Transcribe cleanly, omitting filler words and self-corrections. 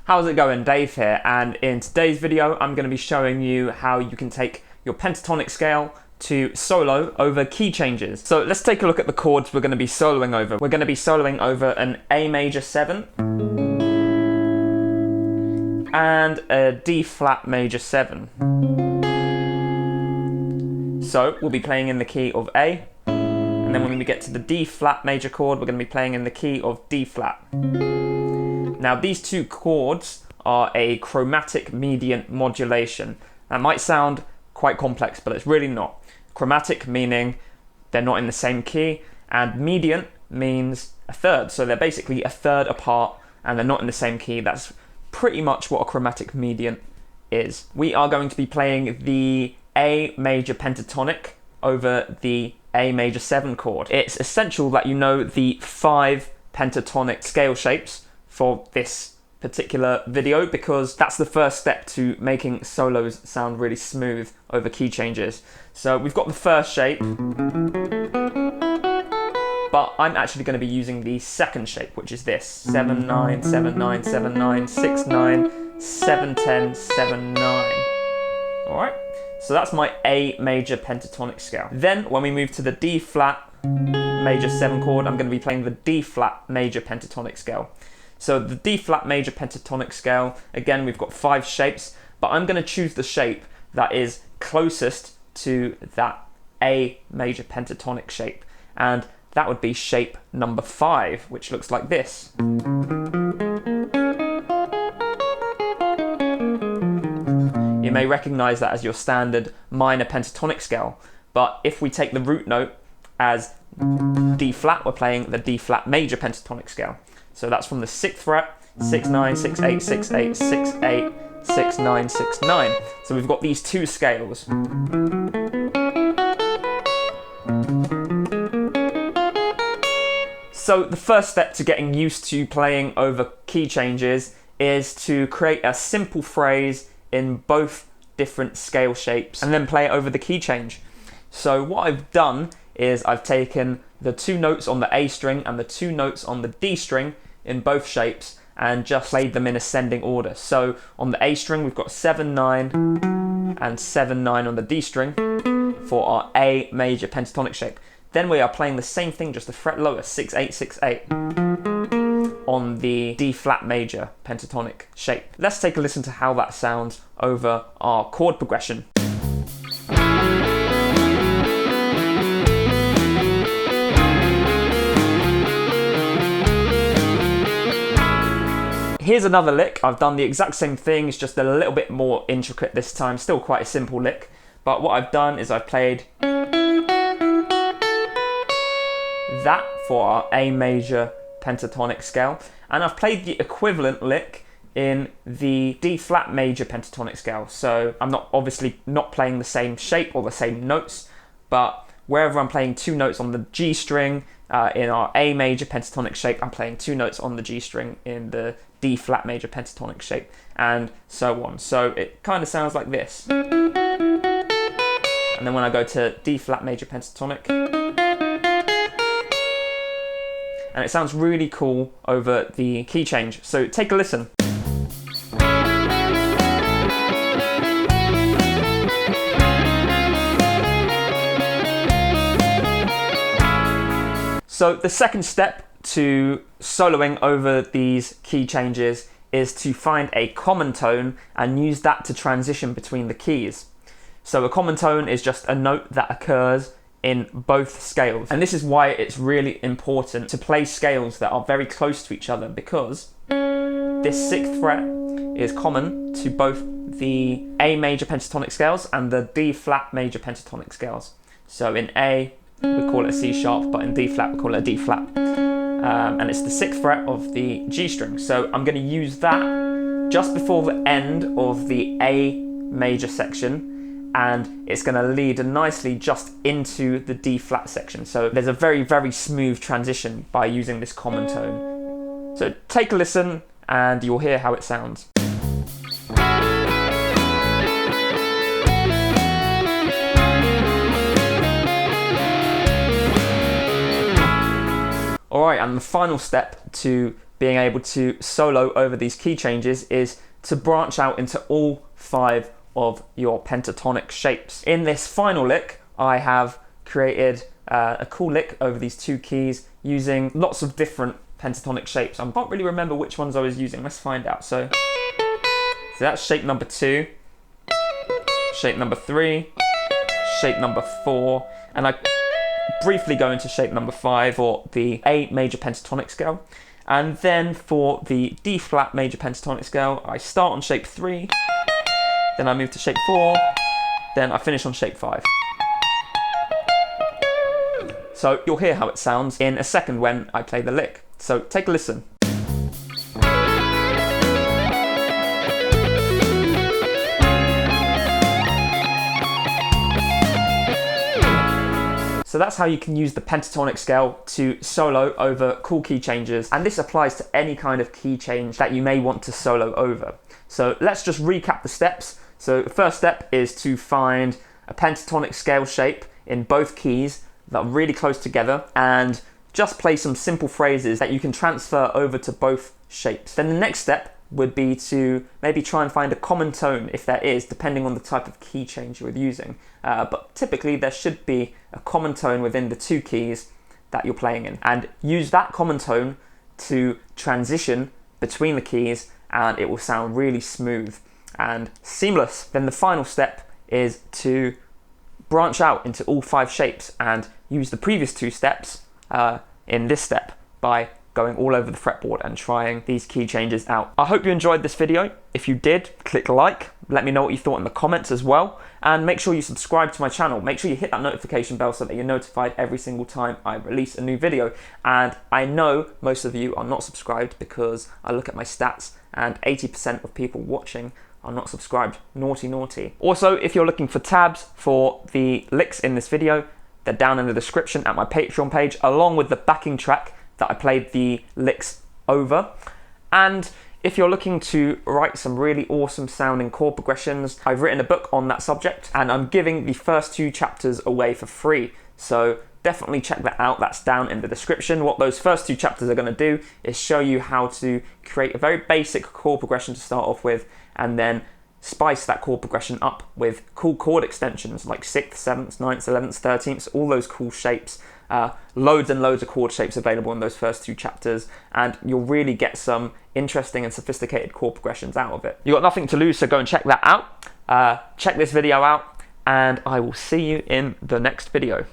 How's it going? Dave here, and in today's video I'm going to be showing you how you can take your pentatonic scale to solo over key changes. So let's take a look at the chords we're going to be soloing over. We're going to be soloing over an A major 7 and a D flat major 7. So we'll be playing in the key of A, and then when we get to the D flat major chord, we're going to be playing in the key of D flat. Now these two chords are a chromatic mediant modulation. That might sound quite complex, but it's really not. Chromatic meaning they're not in the same key, and mediant means a third. So they're basically a third apart and they're not in the same key. That's pretty much what a chromatic mediant is. We are going to be playing the A major pentatonic over the A major 7 chord. It's essential that you know the 5 pentatonic scale shapes for this particular video, because that's the first step to making solos sound really smooth over key changes. So we've got the first shape, but I'm actually going to be using the second shape, which is this: 7 9 7 9 7 9 6 9 7 10 7 9. All right, so that's my A major pentatonic scale. Then when we move to the D flat major 7 chord, I'm going to be playing the D flat major pentatonic scale. So the D flat major pentatonic scale, again, we've got 5 shapes, but I'm going to choose the shape that is closest to that A major pentatonic shape, and that would be shape number 5, which looks like this. You may recognize that as your standard minor pentatonic scale, but if we take the root note as D flat, we're playing the D flat major pentatonic scale. So that's from the 6th fret, 6 9 6 8 6 8 6 8 6 9 6 9. So we've got these 2 scales. So the first step to getting used to playing over key changes is to create a simple phrase in both different scale shapes and then play it over the key change. So what I've done is I've taken the 2 notes on the A string and the 2 notes on the D string in both shapes and just played them in ascending order. So on the A string we've got 7 9 and 7 9 on the D string for our A major pentatonic shape. Then we are playing the same thing, just a fret lower, 6 8 6 8 on the D flat major pentatonic shape. Let's take a listen to how that sounds over our chord progression. Here's another lick. I've done the exact same thing, it's just a little bit more intricate this time, still quite a simple lick. But what I've done is I've played that for our A major pentatonic scale, and I've played the equivalent lick in the D flat major pentatonic scale. So I'm obviously not playing the same shape or the same notes, but wherever I'm playing 2 notes on the G string in our A major pentatonic shape, I'm playing 2 notes on the G string in the D flat major pentatonic shape, and so on. So it kind of sounds like this. And then when I go to D flat major pentatonic, and it sounds really cool over the key change. So take a listen. So the second step to soloing over these key changes is to find a common tone and use that to transition between the keys. So a common tone is just a note that occurs in both scales. And this is why it's really important to play scales that are very close to each other, because this 6th fret is common to both the A major pentatonic scales and the D flat major pentatonic scales. So in A, we call it a C sharp, but in D flat, we call it a D flat. And it's the 6th fret of the G string. So I'm going to use that just before the end of the A major section, and it's going to lead nicely just into the D flat section. So there's a very, very smooth transition by using this common tone. So take a listen and you'll hear how it sounds. Alright, and the final step to being able to solo over these key changes is to branch out into all 5 of your pentatonic shapes. In this final lick, I have created a cool lick over these 2 keys using lots of different pentatonic shapes. I can't really remember which ones I was using. Let's find out. So that's shape number 2, shape number 3, shape number 4, and I briefly go into shape number 5 for the A major pentatonic scale. And then for the D flat major pentatonic scale, I start on shape 3, then I move to shape 4, then I finish on shape 5. So you'll hear how it sounds in a second when I play the lick. So take a listen. So that's how you can use the pentatonic scale to solo over cool key changes, and this applies to any kind of key change that you may want to solo over. So let's just recap the steps. So the first step is to find a pentatonic scale shape in both keys that are really close together and just play some simple phrases that you can transfer over to both shapes. Then the next step would be to maybe try and find a common tone, if there is, depending on the type of key change you're using. But typically there should be a common tone within the 2 keys that you're playing in, and use that common tone to transition between the keys, and it will sound really smooth and seamless. Then the final step is to branch out into all 5 shapes and use the previous 2 steps in this step by going all over the fretboard and trying these key changes out. I hope you enjoyed this video. If you did, click like, let me know what you thought in the comments as well, and make sure you subscribe to my channel. Make sure you hit that notification bell so that you're notified every single time I release a new video. And I know most of you are not subscribed because I look at my stats and 80% of people watching are not subscribed. Naughty, naughty. Also, if you're looking for tabs for the licks in this video, they're down in the description at my Patreon page, along with the backing track that I played the licks over. And if you're looking to write some really awesome sounding chord progressions, I've written a book on that subject, and I'm giving the first 2 chapters away for free. So definitely check that out. That's down in the description. What those first 2 chapters are going to do is show you how to create a very basic chord progression to start off with, and then spice that chord progression up with cool chord extensions like 6th, 7th, 9th, 11th, 13th, all those cool shapes. Loads and loads of chord shapes available in those first 2 chapters, and you'll really get some interesting and sophisticated chord progressions out of it. You've got nothing to lose, so go and check that out. Check this video out, and I will see you in the next video.